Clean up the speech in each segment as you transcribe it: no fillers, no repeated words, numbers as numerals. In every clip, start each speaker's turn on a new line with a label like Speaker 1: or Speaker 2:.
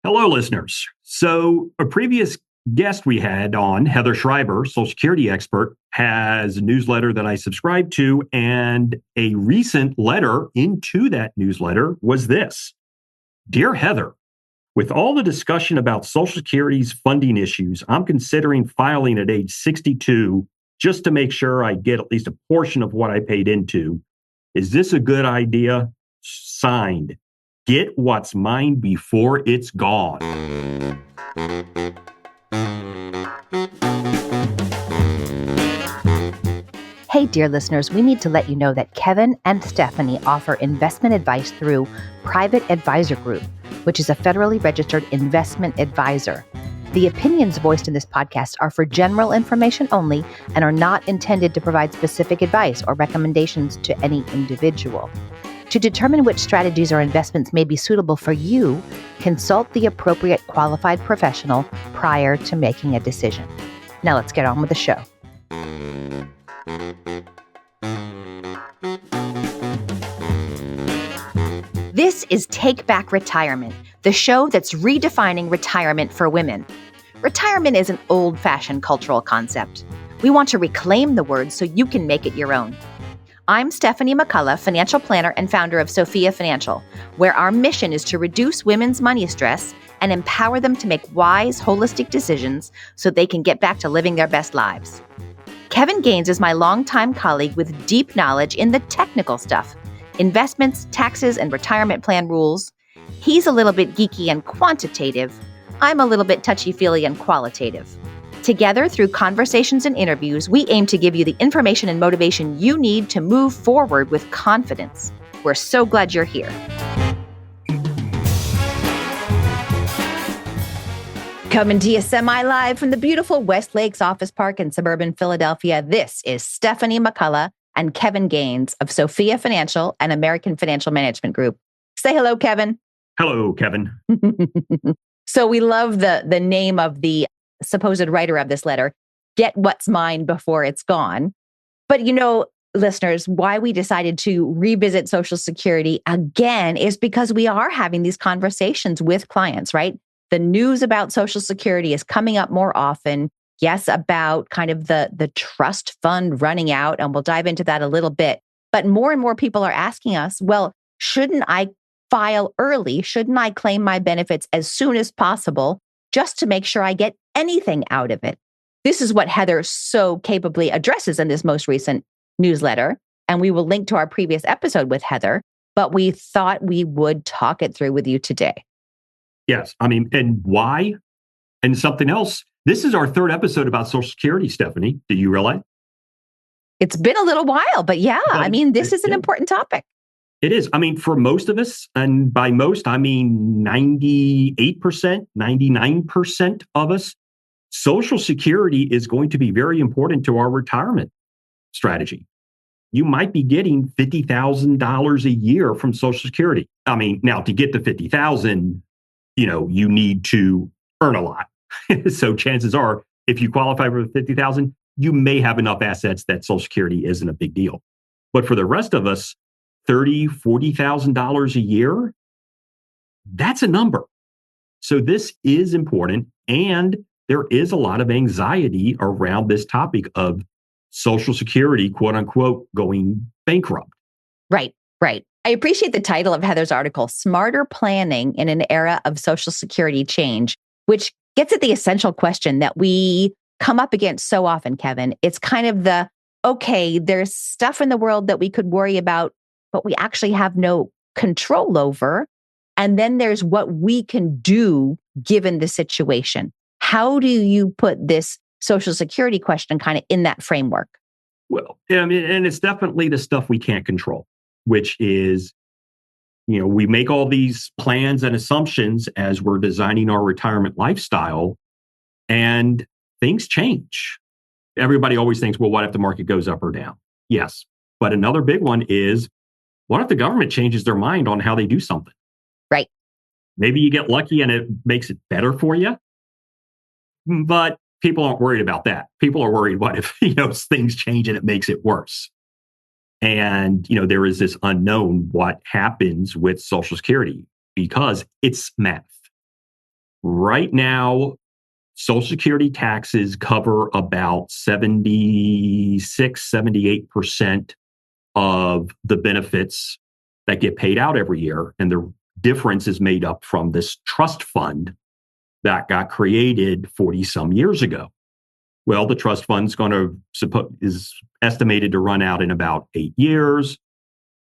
Speaker 1: Hello, listeners. So, a previous guest we had on, Heather Schreiber, Social Security expert, has a newsletter that I subscribe to. And a recent letter into that newsletter was this: Dear Heather, with all the discussion about Social Security's funding issues, I'm considering filing at age 62 just to make sure I get at least a portion of what I paid into. Is this a good idea? Signed. Get what's mine before it's gone.
Speaker 2: Hey, dear listeners, we need to let you know that Kevin and Stephanie offer investment advice through Private Advisor Group, which is a federally registered investment advisor. The opinions voiced in this podcast are for general information only and are not intended to provide specific advice or recommendations to any individual. To determine which strategies or investments may be suitable for you, consult the appropriate qualified professional prior to making a decision. Now let's get on with the show. This is Take Back Retirement, the show that's redefining retirement for women. Retirement is an old-fashioned cultural concept. We want to reclaim the word so you can make it your own. I'm Stephanie McCullough, financial planner and founder of Sophia Financial, where our mission is to reduce women's money stress and empower them to make wise, holistic decisions so they can get back to living their best lives. Kevin Gaines is my longtime colleague with deep knowledge in the technical stuff: investments, taxes, and retirement plan rules. He's a little bit geeky and quantitative. I'm a little bit touchy-feely and qualitative. Together, through conversations and interviews, we aim to give you the information and motivation you need to move forward with confidence. We're so glad you're here. Coming to you semi-live from the beautiful West Lakes Office Park in suburban Philadelphia, this is Stephanie McCullough and Kevin Gaines of Sophia Financial and American Financial Management Group. Say hello, Kevin.
Speaker 1: Hello, Kevin.
Speaker 2: So we love the name of the supposed writer of this letter, Get What's Mine Before It's Gone. But listeners, why we decided to revisit Social Security again is because we are having these conversations with clients, right? The news about Social Security is coming up more often. Yes, about kind of the trust fund running out, and we'll dive into that a little bit. But more and more people are asking us, well, shouldn't I file early? Shouldn't I claim my benefits as soon as possible just to make sure I get anything out of it? This is what Heather so capably addresses in this most recent newsletter. And we will link to our previous episode with Heather, but we thought we would talk it through with you today.
Speaker 1: Yes. And why? And something else. This is our third episode about Social Security, Stephanie. Do you realize?
Speaker 2: It's been a little while, but yeah, this is an important topic.
Speaker 1: It is. For most of us, and by most, 98%, 99% of us, Social Security is going to be very important to our retirement strategy. You might be getting $50,000 a year from Social Security. Now to get the $50,000, you need to earn a lot. So chances are, if you qualify for the $50,000, you may have enough assets that Social Security isn't a big deal. But for the rest of us, $30,000, $40,000 a year, that's a number. So this is important. And there is a lot of anxiety around this topic of Social Security, quote unquote, going bankrupt.
Speaker 2: Right. I appreciate the title of Heather's article, Smarter Planning in an Era of Social Security Change, which gets at the essential question that we come up against so often, Kevin. It's kind of there's stuff in the world that we could worry about, but we actually have no control over. And then there's what we can do given the situation. How do you put this Social Security question kind of in that framework?
Speaker 1: Well, and it's definitely the stuff we can't control, which is, we make all these plans and assumptions as we're designing our retirement lifestyle, and things change. Everybody always thinks, well, what if the market goes up or down? Yes. But another big one is, what if the government changes their mind on how they do something?
Speaker 2: Right.
Speaker 1: Maybe you get lucky and it makes it better for you. But people aren't worried about that. People are worried, what if, things change and it makes it worse? And, there is this unknown what happens with Social Security because it's math. Right now, Social Security taxes cover about 78% of the benefits that get paid out every year. And the difference is made up from this trust fund that got created 40 some years ago. Well, the trust fund's is estimated to run out in about 8 years,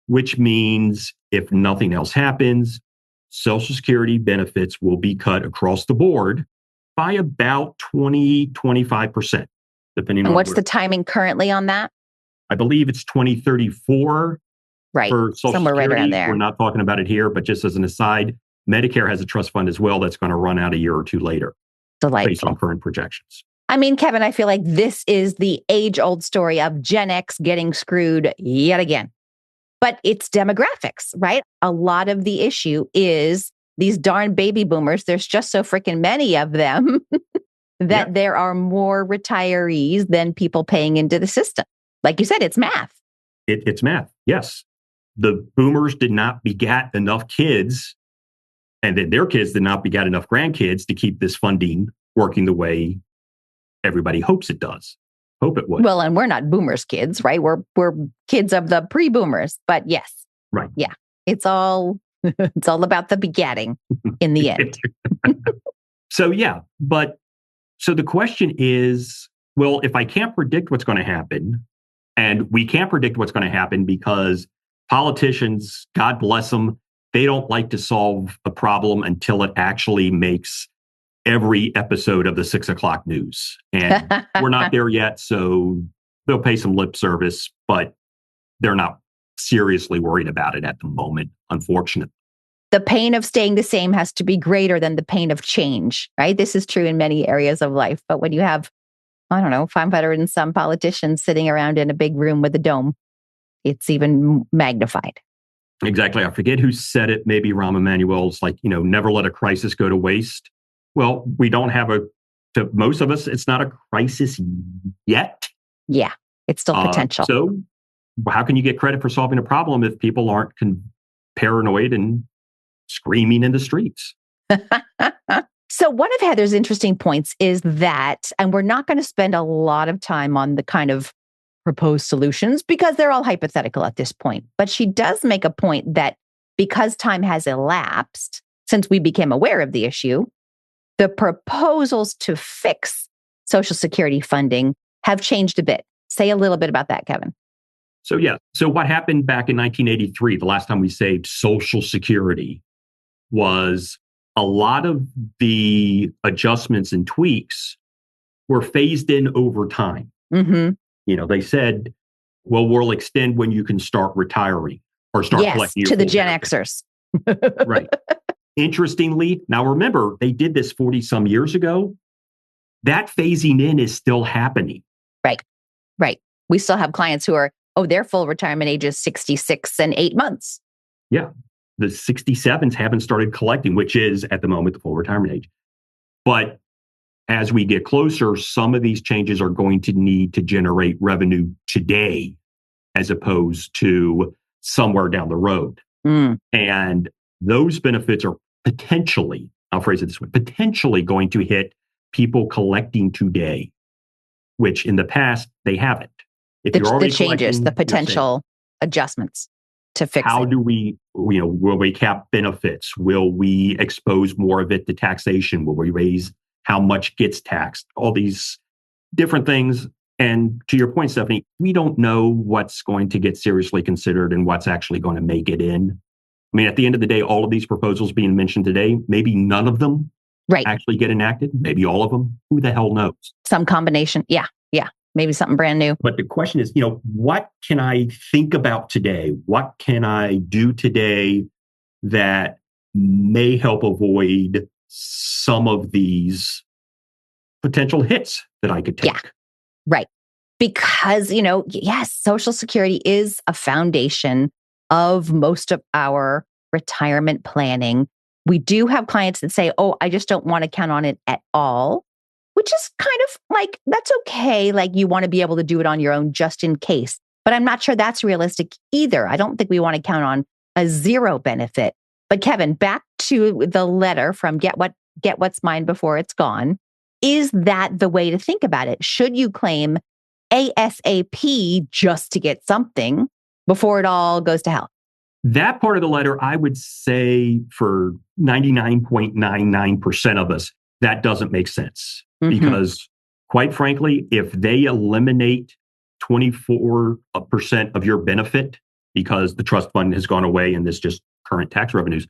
Speaker 1: which means if nothing else happens, Social Security benefits will be cut across the board by about 25%, depending
Speaker 2: And
Speaker 1: on
Speaker 2: what's the timing currently on that?
Speaker 1: I believe it's 2034
Speaker 2: Right.
Speaker 1: for Social
Speaker 2: Somewhere right
Speaker 1: Security.
Speaker 2: around there.
Speaker 1: We're not talking about it here, but just as an aside, Medicare has a trust fund as well that's going to run out a year or two later based on
Speaker 2: Delightful.
Speaker 1: current projections.
Speaker 2: I mean, Kevin, I feel like this is the age-old story of Gen X getting screwed yet again. But it's demographics, right? A lot of the issue is these darn baby boomers. There's just so freaking many of them that there are more retirees than people paying into the system. Like you said, it's math.
Speaker 1: It's math, yes. The boomers did not begat enough kids, and then their kids did not begat enough grandkids to keep this funding working the way everybody hopes it does. Hope it would.
Speaker 2: Well, and we're not boomers kids, right? We're kids of the pre-boomers. But yes.
Speaker 1: Right.
Speaker 2: Yeah. It's all about the begatting in the end.
Speaker 1: So the question is, well, if I can't predict what's going to happen, and we can't predict what's going to happen because politicians, God bless them, they don't like to solve a problem until it actually makes every episode of the 6 o'clock news. And we're not there yet, so they'll pay some lip service, but they're not seriously worried about it at the moment, unfortunately.
Speaker 2: The pain of staying the same has to be greater than the pain of change, right? This is true in many areas of life. But when you have, 500 and some politicians sitting around in a big room with a dome, it's even magnified.
Speaker 1: Exactly. I forget who said it. Maybe Rahm Emanuel's like, never let a crisis go to waste. Well, we don't have to most of us, it's not a crisis yet.
Speaker 2: Yeah, it's still potential.
Speaker 1: So how can you get credit for solving a problem if people aren't paranoid and screaming in the streets?
Speaker 2: So one of Heather's interesting points is that, and we're not going to spend a lot of time on the kind of proposed solutions because they're all hypothetical at this point, but she does make a point that because time has elapsed since we became aware of the issue, the proposals to fix Social Security funding have changed a bit. Say a little bit about that, Kevin.
Speaker 1: So what happened back in 1983, the last time we saved Social Security, was a lot of the adjustments and tweaks were phased in over time.
Speaker 2: Mm-hmm.
Speaker 1: They said, well, we'll extend when you can start retiring or start collecting your
Speaker 2: to the Gen
Speaker 1: benefit.
Speaker 2: Xers.
Speaker 1: Right. Interestingly, now remember, they did this 40 some years ago. That phasing in is still happening.
Speaker 2: Right. We still have clients who are, their full retirement age is 66 and 8 months.
Speaker 1: Yeah. The 67s haven't started collecting, which is at the moment the full retirement age. But as we get closer, some of these changes are going to need to generate revenue today as opposed to somewhere down the road. And those benefits are potentially, I'll phrase it this way, potentially going to hit people collecting today, which in the past, they haven't. If you're already
Speaker 2: the changes,
Speaker 1: collecting,
Speaker 2: the potential adjustments to fix
Speaker 1: how
Speaker 2: it.
Speaker 1: do we, will we cap benefits? Will we expose more of it to taxation? Will we raise how much gets taxed? All these different things. And to your point, Stephanie, we don't know what's going to get seriously considered and what's actually going to make it in. I mean, at the end of the day, all of these proposals being mentioned today, maybe none of them actually get enacted. Maybe all of them. Who the hell knows?
Speaker 2: Some combination. Yeah. Maybe something brand new.
Speaker 1: But the question is, what can I think about today? What can I do today that may help avoid some of these potential hits that I could take?
Speaker 2: Yeah. Right. Because, yes, Social Security is a foundation of most of our retirement planning. We do have clients that say, I just don't want to count on it at all, which is kind of like, that's okay. Like you want to be able to do it on your own just in case. But I'm not sure that's realistic either. I don't think we want to count on a zero benefit. But Kevin, back to the letter from get what's mine before it's gone. Is that the way to think about it? Should you claim ASAP just to get something before it all goes to hell?
Speaker 1: That part of the letter, I would say for 99.99% of us, that doesn't make sense. Because quite frankly, if they eliminate 24% of your benefit because the trust fund has gone away and this just current tax revenues,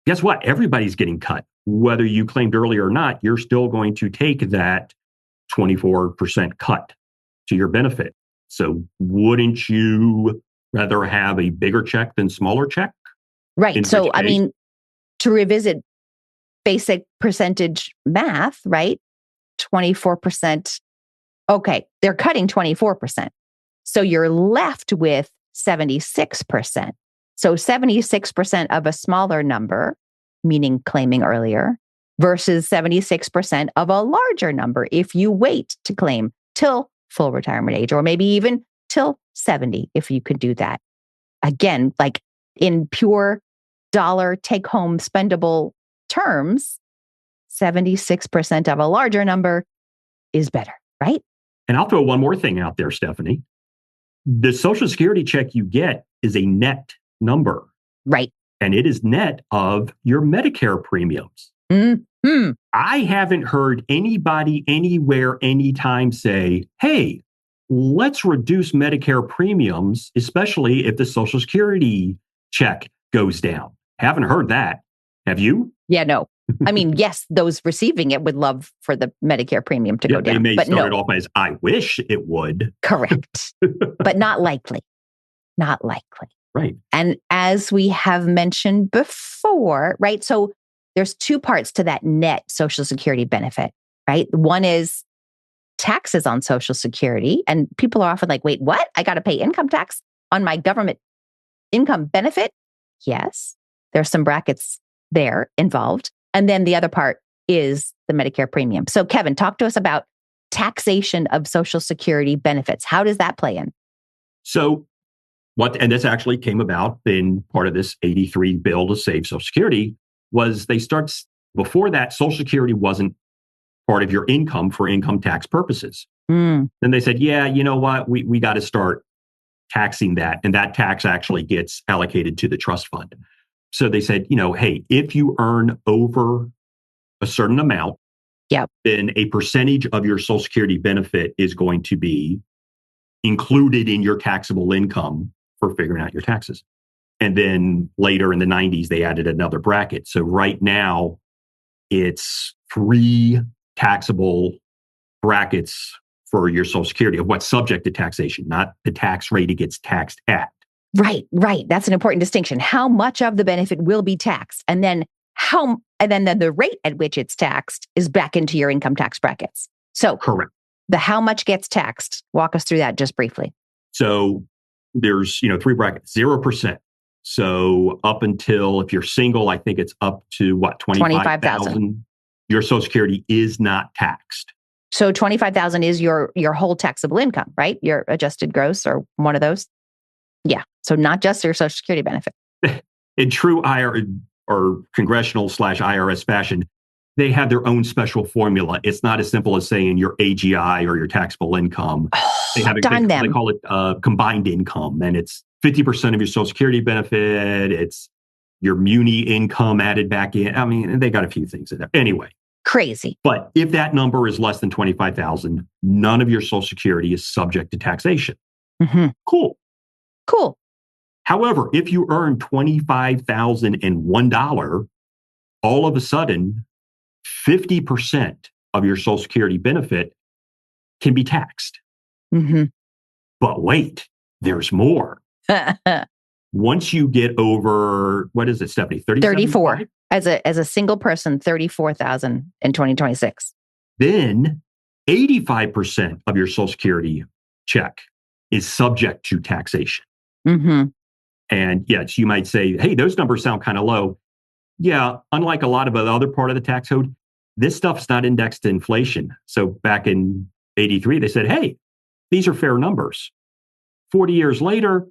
Speaker 1: guess what? Everybody's getting cut. Whether you claimed earlier or not, you're still going to take that 24% cut to your benefit. So wouldn't you rather have a bigger check than smaller check?
Speaker 2: Right. So, I mean, to revisit basic percentage math, right? 24%. Okay, they're cutting 24%. So you're left with 76%. So 76% of a smaller number, meaning claiming earlier, versus 76% of a larger number if you wait to claim till full retirement age, or maybe even till 70, if you could do that. Again, like in pure dollar take-home spendable terms, 76% of a larger number is better, right?
Speaker 1: And I'll throw one more thing out there, Stephanie. The Social Security check you get is a net number.
Speaker 2: Right.
Speaker 1: And it is net of your Medicare premiums. I haven't heard anybody anywhere, anytime say, hey, let's reduce Medicare premiums, especially if the Social Security check goes down. Haven't heard that. Have you?
Speaker 2: Yeah, no. I mean, yes, those receiving it would love for the Medicare premium to go down.
Speaker 1: They may
Speaker 2: but
Speaker 1: start
Speaker 2: no.
Speaker 1: it off as, I wish it would.
Speaker 2: Correct. But not likely. Not likely.
Speaker 1: Right.
Speaker 2: And as we have mentioned before, right? So there's two parts to that net Social Security benefit, right? One is taxes on Social Security. And people are often like, wait, what? I got to pay income tax on my government income benefit? Yes, there's some brackets there involved. And then the other part is the Medicare premium. So Kevin, talk to us about taxation of Social Security benefits. How does that play in?
Speaker 1: So and this actually came about in part of this 83 bill to save Social Security, was before that, Social Security wasn't part of your income for income tax purposes. Then they said, yeah, you know what? We got to start taxing that. And that tax actually gets allocated to the trust fund. So they said, hey, if you earn over a certain amount, then a percentage of your Social Security benefit is going to be included in your taxable income for figuring out your taxes. And then later in the 90s, they added another bracket. So right now, it's 3 taxable brackets for your Social Security of what's subject to taxation, not the tax rate it gets taxed at.
Speaker 2: Right. That's an important distinction. How much of the benefit will be taxed? And then the rate at which it's taxed is back into your income tax brackets. So
Speaker 1: correct.
Speaker 2: The how much gets taxed. Walk us through that just briefly.
Speaker 1: So there's 3 brackets, 0%. So up until, if you're single, I think it's up to what, 25,000. Your Social Security is not taxed.
Speaker 2: So 25,000 is your whole taxable income, right? Your adjusted gross or one of those. Yeah. So not just your Social Security benefit.
Speaker 1: In true congressional/IRS fashion, they have their own special formula. It's not as simple as saying your AGI or your taxable income. They call it combined income, and it's 50% of your Social Security benefit. It's your muni income added back in. I mean, they got a few things in there. Anyway.
Speaker 2: Crazy.
Speaker 1: But if that number is less than 25,000, none of your Social Security is subject to taxation. Cool. However, if you earn $25,001, all of a sudden, 50% of your Social Security benefit can be taxed. But wait, there's more. Once you get over, what is it, Stephanie?
Speaker 2: 34. As a single person, 34,000 in 2026.
Speaker 1: Then 85% of your Social Security check is subject to taxation. And yes, you might say, hey, those numbers sound kind of low. Yeah, unlike a lot of the other part of the tax code, this stuff's not indexed to inflation. So back in 83, they said, hey, these are fair numbers. 40 years later,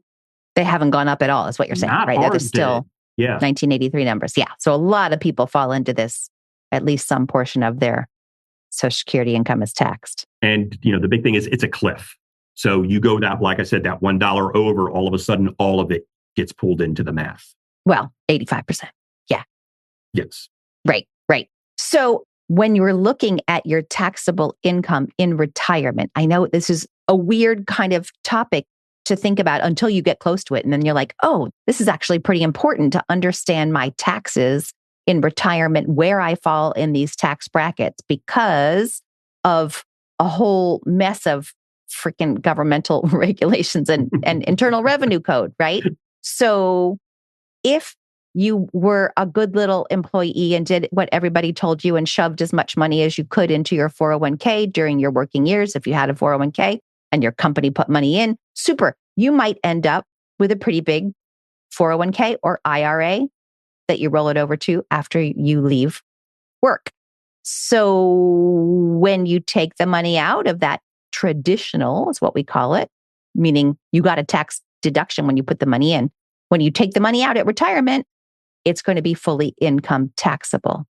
Speaker 2: they haven't gone up at all, is what you're saying, right? They're still 1983 numbers. Yeah. So a lot of people fall into this at least some portion of their Social Security income is taxed.
Speaker 1: And, the big thing is it's a cliff. So you go that, like I said, that $1 over, all of a sudden, all of it gets pulled into the math.
Speaker 2: Well, 85%. Yeah.
Speaker 1: Yes.
Speaker 2: Right. So when you're looking at your taxable income in retirement, I know this is a weird kind of topic to think about until you get close to it. And then you're like, oh, this is actually pretty important to understand my taxes in retirement, where I fall in these tax brackets because of a whole mess of freaking governmental regulations and internal revenue code, right? So if you were a good little employee and did what everybody told you and shoved as much money as you could into your 401k during your working years, if you had a 401k and your company put money in, super. You might end up with a pretty big 401k or IRA that you roll it over to after you leave work. So when you take the money out of that traditional, is what we call it, meaning you got a tax deduction when you put the money in. When you take the money out at retirement, it's going to be fully income taxable.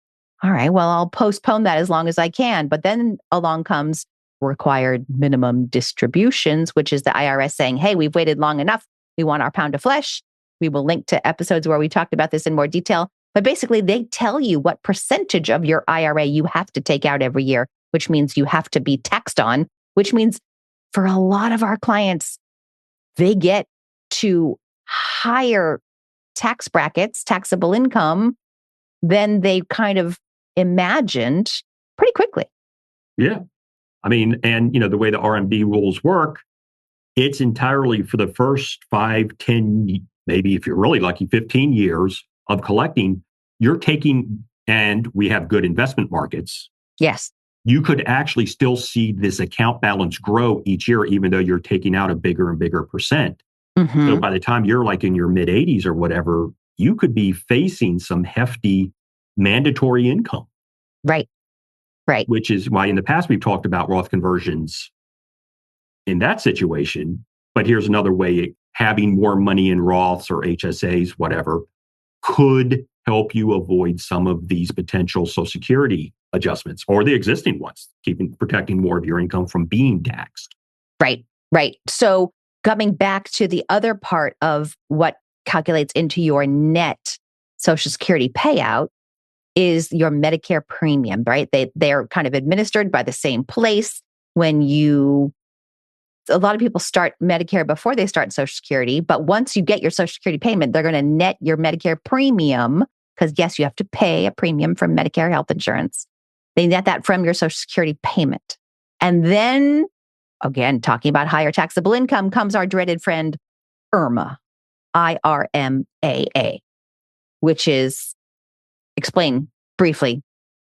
Speaker 2: All right, well, I'll postpone that as long as I can. But then along comes required minimum distributions, which is the IRS saying, hey, we've waited long enough. We want our pound of flesh. We will link to episodes where we talked about this in more detail. But basically, they tell you what percentage of your IRA you have to take out every year, which means you have to be taxed on, which means for a lot of our clients, they get to higher tax brackets, taxable income, than they kind of imagined pretty quickly.
Speaker 1: Yeah. I mean, and the way the RMD rules work, it's entirely for the first 5, 10, maybe if you're really lucky, 15 years of collecting, you're taking, and we have good investment markets.
Speaker 2: Yes.
Speaker 1: You could actually still see this account balance grow each year, even though you're taking out a bigger and bigger percent.
Speaker 2: Mm-hmm.
Speaker 1: So by the time you're like in your mid 80s or whatever, you could be facing some hefty mandatory income.
Speaker 2: Right.
Speaker 1: Which is why in the past we've talked about Roth conversions in that situation. But here's another way: having more money in Roths or HSAs, whatever, could help you avoid some of these potential Social Security adjustments or the existing ones, protecting more of your income from being taxed.
Speaker 2: Right. So coming back to the other part of what calculates into your net Social Security payout is your Medicare premium, right? They're kind of administered by the same place. A lot of people start Medicare before they start Social Security, but once you get your Social Security payment, they're going to net your Medicare premium because yes, you have to pay a premium for Medicare health insurance. They net that from your Social Security payment. And then, again, talking about higher taxable income comes our dreaded friend, IRMAA, IRMAA, which is, explain briefly.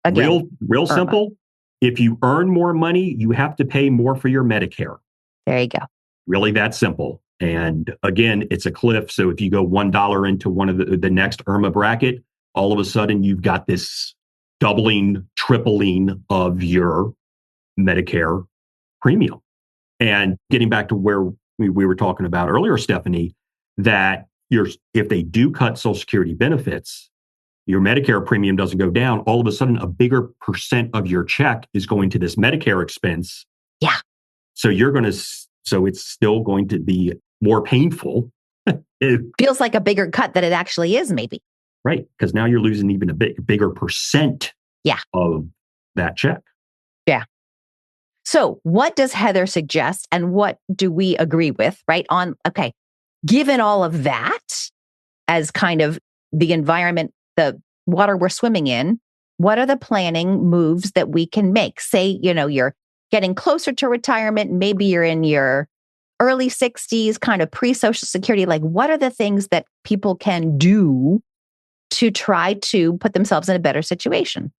Speaker 2: Again,
Speaker 1: real simple. If you earn more money, you have to pay more for your Medicare.
Speaker 2: There you go.
Speaker 1: Really that simple. And again, it's a cliff. So if you go $1 into one of the next IRMAA bracket, all of a sudden you've got this doubling, tripling of your Medicare premium. And getting back to where we were talking about earlier, Stephanie, that if they do cut Social Security benefits, your Medicare premium doesn't go down. All of a sudden, a bigger percent of your check is going to this Medicare expense.
Speaker 2: Yeah.
Speaker 1: So it's still going to be more painful.
Speaker 2: It feels like a bigger cut than it actually is, maybe.
Speaker 1: Right. Because now you're losing even a bigger percent of that check.
Speaker 2: Yeah. So what does Heather suggest and what do we agree with, right? Given all of that as kind of the environment, the water we're swimming in, what are the planning moves that we can make? Say, you're getting closer to retirement, maybe you're in your early 60s, kind of pre-Social Security. Like, what are the things that people can do to try to put themselves in a better situation?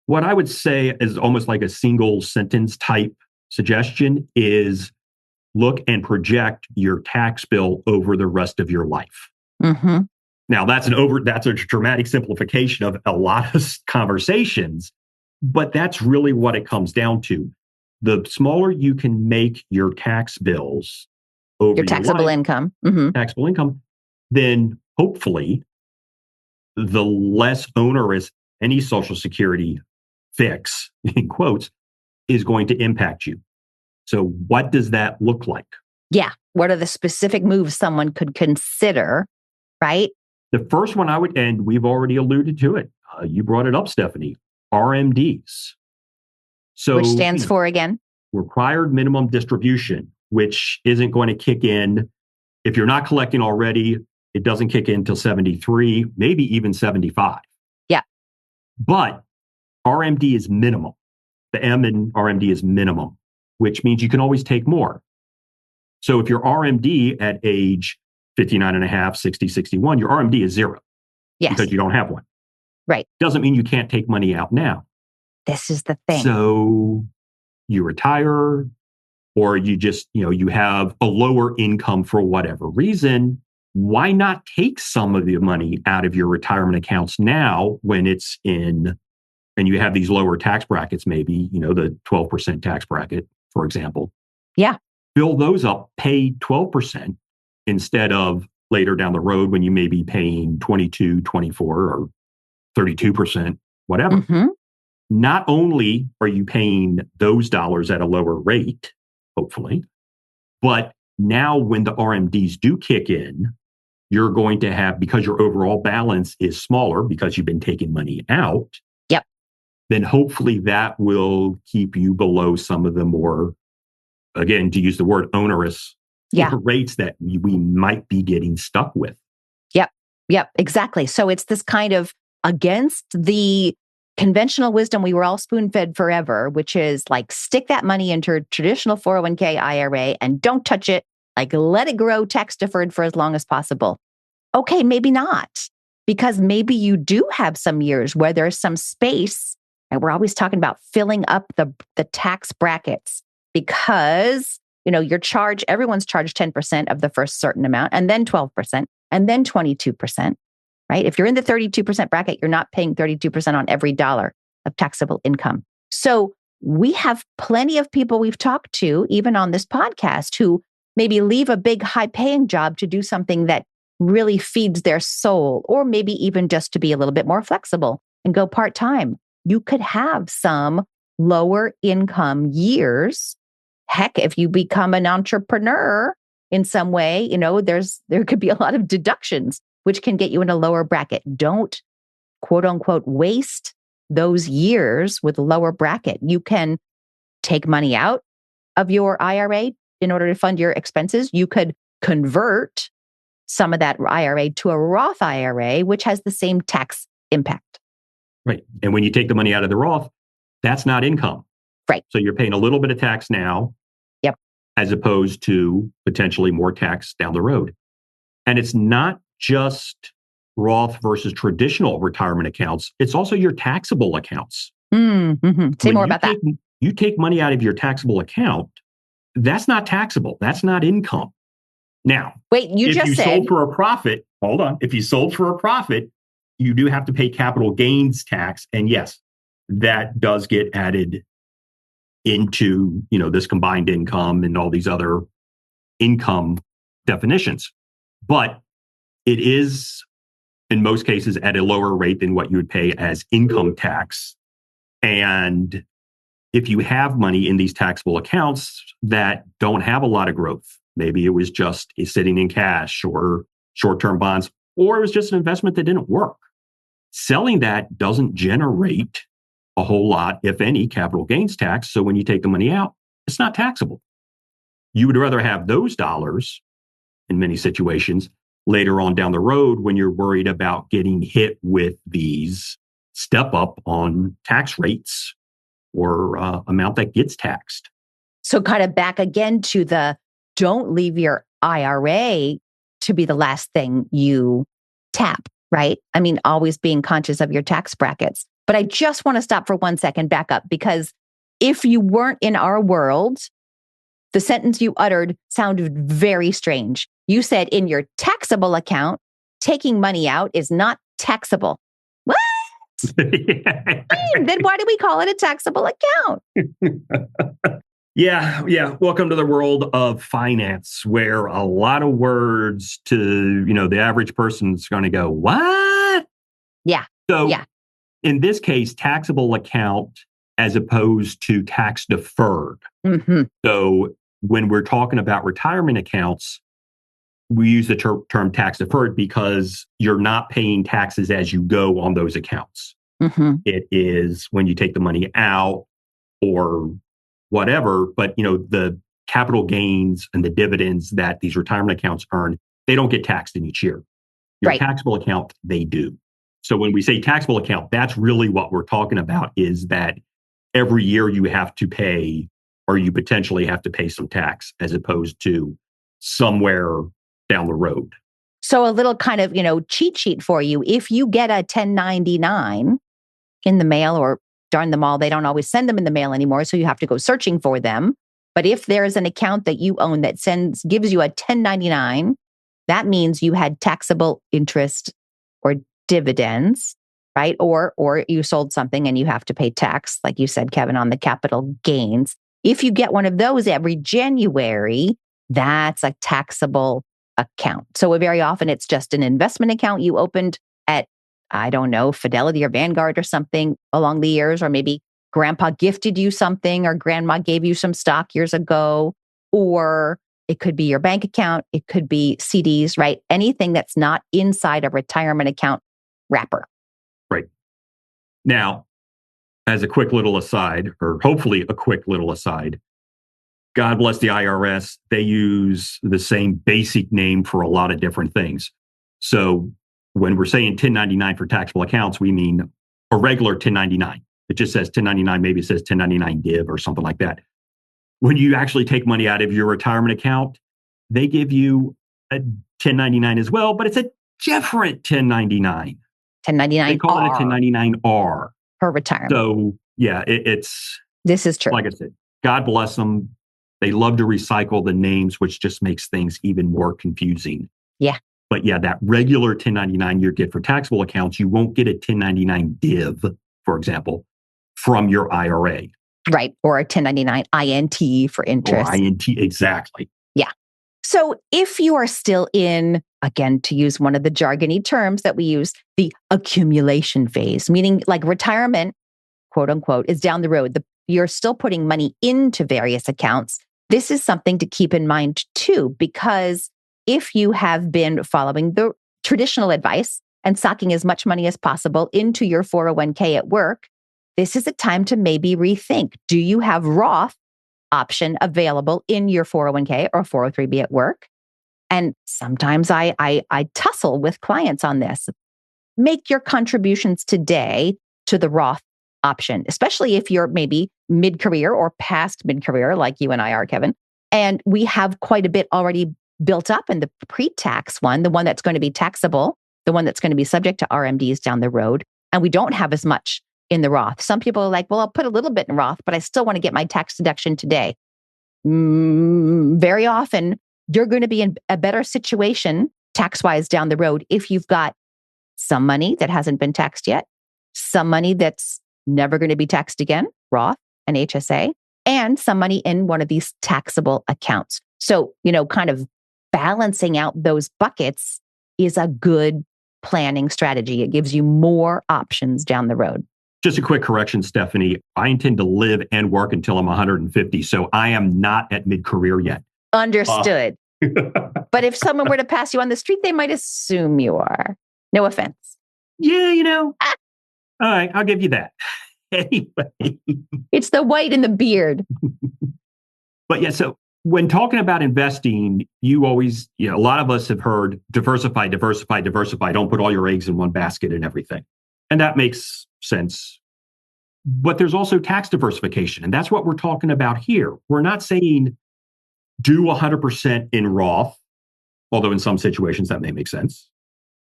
Speaker 1: What I would say is almost like a single sentence type suggestion is look and project your tax bill over the rest of your life.
Speaker 2: Mm-hmm.
Speaker 1: Now, that's a dramatic simplification of a lot of conversations, but that's really what it comes down to. The smaller you can make your tax bills over
Speaker 2: your taxable income,
Speaker 1: taxable income, then hopefully the less onerous any Social Security fix, in quotes, is going to impact you. So what does that look like?
Speaker 2: Yeah. What are the specific moves someone could consider, right?
Speaker 1: The first one and we've already alluded to it. You brought it up, Stephanie, RMDs. So,
Speaker 2: Which stands for again?
Speaker 1: Required minimum distribution, which isn't going to kick in. If you're not collecting already, it doesn't kick in until 73, maybe even 75.
Speaker 2: Yeah.
Speaker 1: But RMD is minimum. The M in RMD is minimum, which means you can always take more. So if your RMD at age 59 and a half, 60, 61, your RMD is zero.
Speaker 2: Yes.
Speaker 1: Because you don't have one.
Speaker 2: Right.
Speaker 1: Doesn't mean you can't take money out now.
Speaker 2: This is the thing.
Speaker 1: So you retire, or you just, you have a lower income for whatever reason. Why not take some of the money out of your retirement accounts now when it's in, and you have these lower tax brackets, maybe, the 12% tax bracket, for example.
Speaker 2: Yeah.
Speaker 1: Fill those up, pay 12% instead of later down the road when you may be paying 22, 24, or 32%, whatever.
Speaker 2: Mm-hmm.
Speaker 1: Not only are you paying those dollars at a lower rate, hopefully, but now when the RMDs do kick in, you're going to have, because your overall balance is smaller because you've been taking money out.
Speaker 2: Yep.
Speaker 1: Then hopefully that will keep you below some of the more, again, to use the word onerous rates that we might be getting stuck with.
Speaker 2: Yep, exactly. So it's this kind of against the conventional wisdom we were all spoon-fed forever, which is like stick that money into a traditional 401k IRA and don't touch it. Like let it grow tax deferred for as long as possible. Okay, maybe not, because maybe you do have some years where there's some space, and we're always talking about filling up the tax brackets because everyone's charged 10% of the first certain amount, and then 12%, and then 22%. Right? If you're in the 32% bracket, you're not paying 32% on every dollar of taxable income. So we have plenty of people we've talked to, even on this podcast, who maybe leave a big high-paying job to do something that really feeds their soul, or maybe even just to be a little bit more flexible and go part-time. You could have some lower income years. Heck, if you become an entrepreneur in some way, there could be a lot of deductions which can get you in a lower bracket. Don't, quote unquote, waste those years with a lower bracket. You can take money out of your IRA in order to fund your expenses. You could convert some of that IRA to a Roth IRA, which has the same tax impact.
Speaker 1: Right. And when you take the money out of the Roth, that's not income.
Speaker 2: Right.
Speaker 1: So you're paying a little bit of tax now.
Speaker 2: Yep.
Speaker 1: As opposed to potentially more tax down the road. And it's not just Roth versus traditional retirement accounts. It's also your taxable accounts.
Speaker 2: Mm-hmm. Say more about that.
Speaker 1: You take money out of your taxable account. That's not taxable. That's not income. Now,
Speaker 2: wait,
Speaker 1: if you sold for a profit, hold on. If you sold for a profit, you do have to pay capital gains tax. And yes, that does get added into, this combined income and all these other income definitions. But it is, in most cases, at a lower rate than what you would pay as income tax. And if you have money in these taxable accounts that don't have a lot of growth, maybe it was just sitting in cash or short-term bonds, or it was just an investment that didn't work. Selling that doesn't generate a whole lot, if any, capital gains tax. So when you take the money out, it's not taxable. You would rather have those dollars in many situations later on down the road when you're worried about getting hit with these step up on tax rates or amount that gets taxed.
Speaker 2: So kind of back again to the don't leave your IRA to be the last thing you tap, right? I mean, always being conscious of your tax brackets. But I just want to stop for 1 second, back up, because if you weren't in our world, the sentence you uttered sounded very strange. You said in your taxable account, taking money out is not taxable. What? Then why do we call it a taxable account?
Speaker 1: Yeah. Welcome to the world of finance, where a lot of words to, the average person's going to go, what?
Speaker 2: Yeah.
Speaker 1: So In this case, taxable account as opposed to tax deferred.
Speaker 2: Mm-hmm.
Speaker 1: So when we're talking about retirement accounts, we use the term tax deferred because you're not paying taxes as you go on those accounts.
Speaker 2: Mm-hmm.
Speaker 1: It is when you take the money out or whatever, but the capital gains and the dividends that these retirement accounts earn, they don't get taxed in each year. Your
Speaker 2: Right.
Speaker 1: taxable account, they do. So when we say taxable account, that's really what we're talking about, is that every year you have to pay, or you potentially have to pay some tax, as opposed to somewhere down the road.
Speaker 2: So a little kind of, cheat sheet for you. If you get a 1099 in the mail, or darn them all, they don't always send them in the mail anymore, so you have to go searching for them. But if there's an account that you own that gives you a 1099, that means you had taxable interest or dividends, right? Or you sold something and you have to pay tax, like you said, Kevin, on the capital gains. If you get one of those every January, that's a taxable account. So very often it's just an investment account you opened at, I don't know, Fidelity or Vanguard or something along the years, or maybe grandpa gifted you something or grandma gave you some stock years ago, or it could be your bank account. It could be CDs, right? Anything that's not inside a retirement account wrapper.
Speaker 1: Right. Now, as a quick little aside, or hopefully a quick little aside, God bless the IRS. They use the same basic name for a lot of different things. So when we're saying 1099 for taxable accounts, we mean a regular 1099. It just says 1099, maybe it says 1099 div or something like that. When you actually take money out of your retirement account, they give you a 1099 as well, but it's a different 1099.
Speaker 2: 1099
Speaker 1: They call it a 1099-R.
Speaker 2: For retirement.
Speaker 1: So yeah,
Speaker 2: This is true.
Speaker 1: Like I said, God bless them. They love to recycle the names, which just makes things even more confusing.
Speaker 2: Yeah.
Speaker 1: But yeah, that regular 1099 you get for taxable accounts, you won't get a 1099 div, for example, from your IRA.
Speaker 2: Right. Or a 1099 INT for interest.
Speaker 1: Or INT, exactly.
Speaker 2: Yeah. So if you are still in, again, to use one of the jargony terms that we use, the accumulation phase, meaning like retirement, quote unquote, is down the road. You're still putting money into various accounts. This is something to keep in mind too, because if you have been following the traditional advice and socking as much money as possible into your 401k at work, this is a time to maybe rethink. Do you have Roth option available in your 401k or 403b at work? And sometimes I tussle with clients on this. Make your contributions today to the Roth option, especially if you're maybe mid-career or past mid-career, like you and I are, Kevin. And we have quite a bit already built up in the pre-tax one, the one that's going to be taxable, the one that's going to be subject to RMDs down the road. And we don't have as much in the Roth. Some people are like, well, I'll put a little bit in Roth, but I still want to get my tax deduction today. Very often, you're going to be in a better situation tax-wise down the road if you've got some money that hasn't been taxed yet, some money that's never going to be taxed again, Roth and HSA, and some money in one of these taxable accounts. So, kind of balancing out those buckets is a good planning strategy. It gives you more options down the road.
Speaker 1: Just a quick correction, Stephanie. I intend to live and work until I'm 150, so I am not at mid-career yet.
Speaker 2: Understood. But if someone were to pass you on the street, they might assume you are. No offense.
Speaker 1: Yeah, all right, I'll give you that. Anyway.
Speaker 2: It's the white in the beard.
Speaker 1: But yeah, so when talking about investing, you always, a lot of us have heard diversify, diversify, diversify. Don't put all your eggs in one basket and everything. And that makes sense. But there's also tax diversification. And that's what we're talking about here. We're not saying do 100% in Roth, although in some situations that may make sense.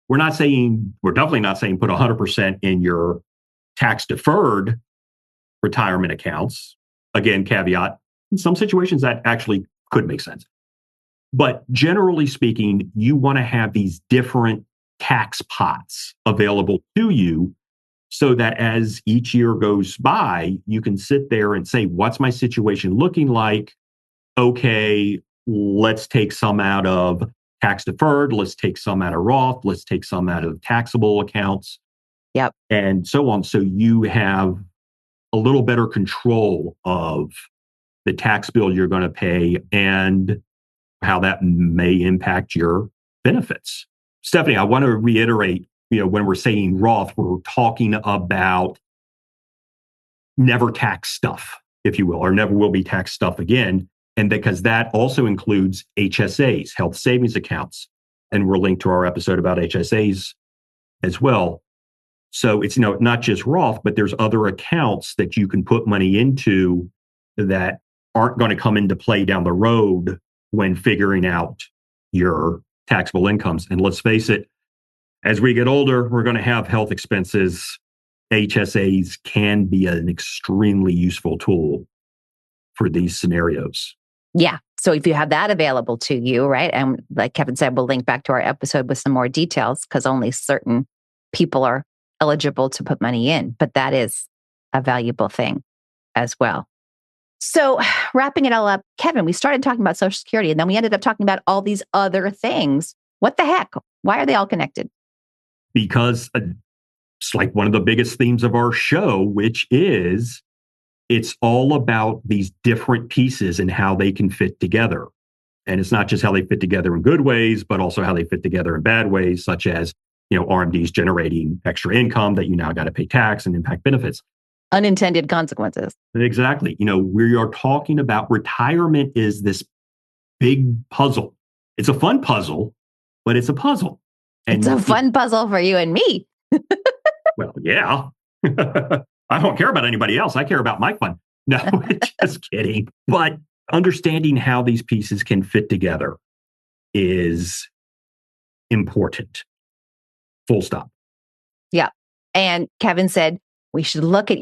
Speaker 1: We're definitely not saying put 100% in your tax deferred retirement accounts. Again, caveat, in some situations that actually could make sense. But generally speaking, you want to have these different tax pots available to you so that as each year goes by, you can sit there and say, what's my situation looking like? Okay, let's take some out of tax deferred. Let's take some out of Roth. Let's take some out of taxable accounts.
Speaker 2: Yep.
Speaker 1: and so on. So you have a little better control of the tax bill you're going to pay and how that may impact your benefits. Stephanie, I want to reiterate, when we're saying Roth, we're talking about never tax stuff, if you will, or never will be tax stuff again. And because that also includes HSAs, health savings accounts. And we're linked to our episode about HSAs as well. So it's not just Roth, but there's other accounts that you can put money into that aren't going to come into play down the road when figuring out your taxable incomes. And let's face it, as we get older, we're going to have health expenses. HSAs can be an extremely useful tool for these scenarios.
Speaker 2: Yeah. So if you have that available to you, right? And like Kevin said, we'll link back to our episode with some more details because only certain people are eligible to put money in. But that is a valuable thing as well. So wrapping it all up, Kevin, we started talking about Social Security and then we ended up talking about all these other things. What the heck? Why are they all connected?
Speaker 1: Because it's like one of the biggest themes of our show, which is it's all about these different pieces and how they can fit together. And it's not just how they fit together in good ways, but also how they fit together in bad ways, such as, RMDs generating extra income that you now got to pay tax and impact benefits.
Speaker 2: Unintended consequences.
Speaker 1: Exactly. We are talking about retirement is this big puzzle. It's a fun puzzle, but it's a puzzle.
Speaker 2: And it's a fun puzzle for you and me.
Speaker 1: Well, yeah. I don't care about anybody else. I care about my fun. No, just kidding. But understanding how these pieces can fit together is important. Full stop.
Speaker 2: Yeah. And Kevin said, we should look at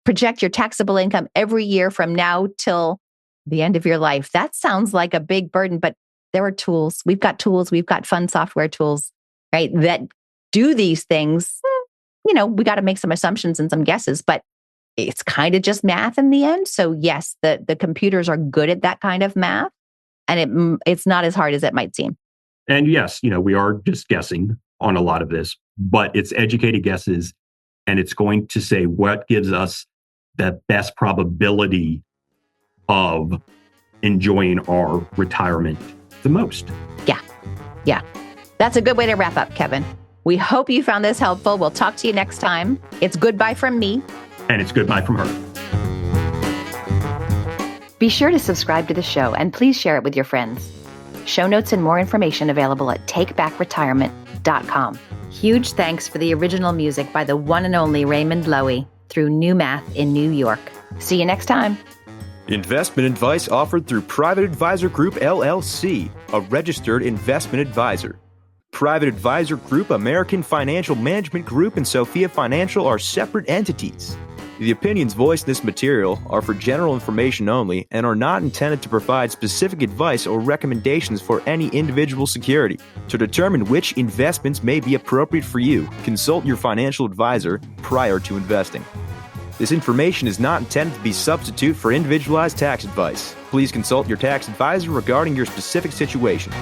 Speaker 2: project your taxable income every year from now till the end of your life. That sounds like a big burden, but there are tools. We've got tools. We've got fun software tools, right? That do these things. We got to make some assumptions and some guesses, but it's kind of just math in the end. So yes, the computers are good at that kind of math and it's not as hard as it might seem.
Speaker 1: And yes, we are just guessing on a lot of this, but it's educated guesses. And it's going to say what gives us the best probability of enjoying our retirement the most.
Speaker 2: Yeah. That's a good way to wrap up, Kevin. We hope you found this helpful. We'll talk to you next time. It's goodbye from me.
Speaker 1: And it's goodbye from her.
Speaker 2: Be sure to subscribe to the show and please share it with your friends. Show notes and more information available at takebackretirement.com. Huge thanks for the original music by the one and only Raymond Loewy through New Math in New York. See you next time.
Speaker 3: Investment advice offered through Private Advisor Group, LLC, a registered investment advisor. Private Advisor Group, American Financial Management Group, and Sophia Financial are separate entities. The opinions voiced in this material are for general information only and are not intended to provide specific advice or recommendations for any individual security. To determine which investments may be appropriate for you, consult your financial advisor prior to investing. This information is not intended to be a substitute for individualized tax advice. Please consult your tax advisor regarding your specific situation.